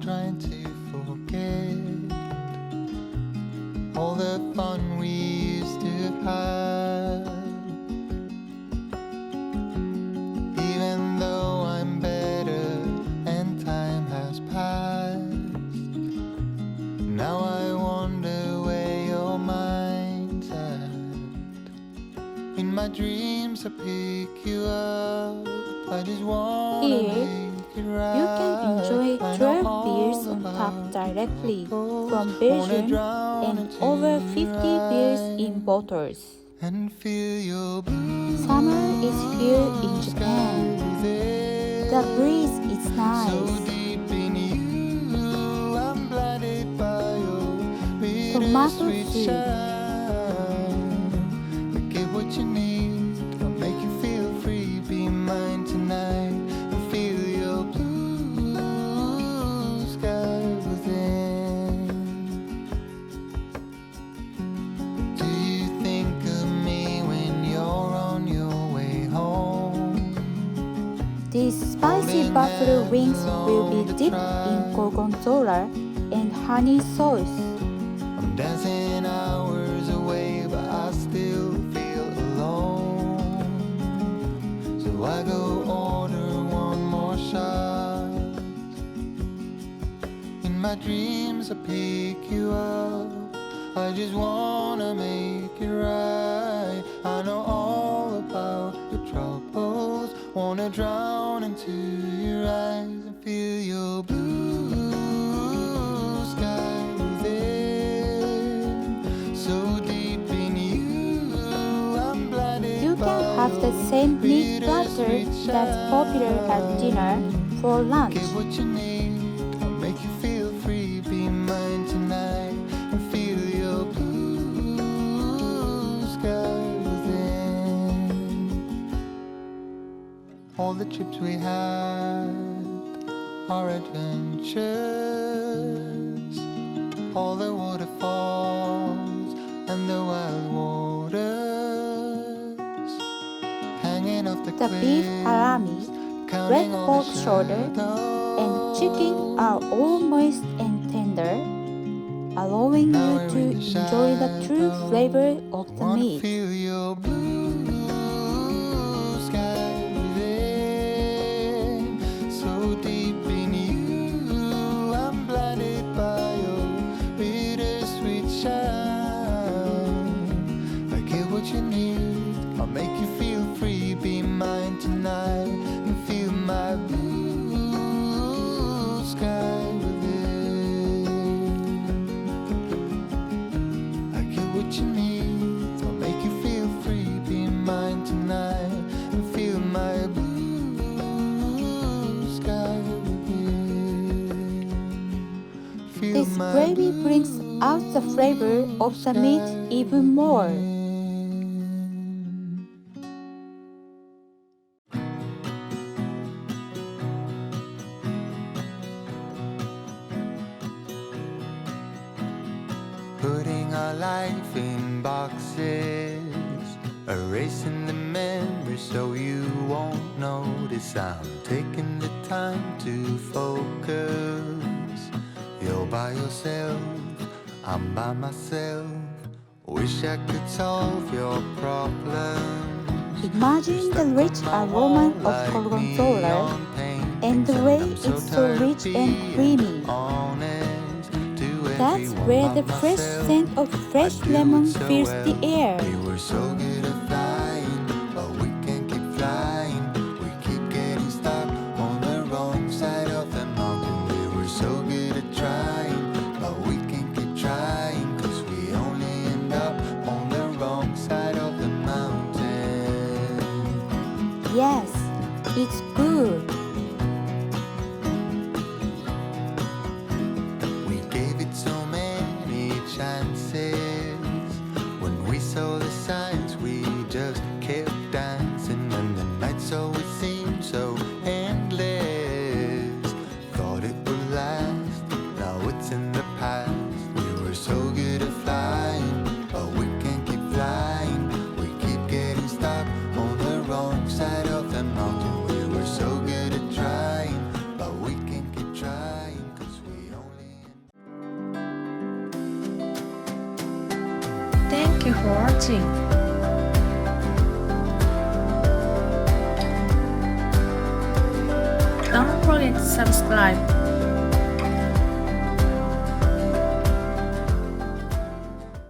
trying to forget all the fun we used to have. Even though I'm better and time has passed, now I wonder where your mind's at. In my dreams I pick you up, I just wanna Here, make it right. you can enjoy I 12 know beers all on tap about directly troubles. from Wanna Belgium drown and into over your 50 beers in eyes bottles. and feel your blue Summer is here in sky Japan. within. The breeze is So nice. deep in you, I'm blinded by your Tomato bittersweet soup. shine. I get what you need, I'll make you feel free. Be mine tonight and feel your blue sky within. Do you think of me when you're on your way home? These spicy buffalo wings will be dipped in Gorgonzola and honey sauce. I'm dancing hours away, but I still feel alone. So I go order one more shot. In my dreams I pick you up, I just wanna make it right. I know all about your troubles, wanna drown into your eyes and feel your blue sky within. So deep in you, I'm blinded. You can have the same meat platter that's popular at dinner for lunch. Get what you need, I'll make you feel free. Be mine tonight and feel your blue sky within. All the trips we had, our adventures, all the waterfalls and the wild waters, hanging off the The beef cliffs, halloumi, red counting all pork the shoulder, and chicken are all moist and tender, allowing you to enjoy the true flavor of the wanna meat. feel your blue sky within. So deep in you, I'm blinded by your bittersweet shine. I get what you need, I'll make you feel free. Be mine tonight and feel my blue sky within. I get what you need, I'll make you feel free. Be mine tonight and feel my blue sky within. Feel This my gravy brings out the flavor of the meat even more. Putting our life in boxes, erasing the memories so you won't notice. I'm taking the time to focus. You're by yourself, I'm by myself. Wish I could solve your problems. Imagine the rich aroma of Gorgonzola and the way it's so rich and creamy. That's where the fresh scent of fresh lemon fills the air. We were so good at flying, but we can't keep flying. We keep getting stuck on the wrong side of the mountain. We were so good at trying, but we can't keep trying, 'cause we only end up on the wrong side of the mountain. Yes, it's good. We gave it so many chances. When we saw the signs, we Thank you for watching. Don't forget to subscribe.